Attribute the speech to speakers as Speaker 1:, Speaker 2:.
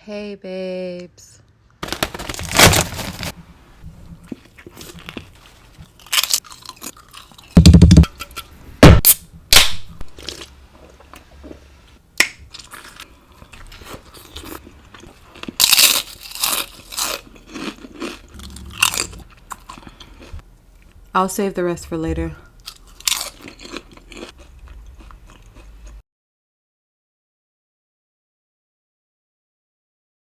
Speaker 1: Hey, babes. I'll save the rest for later.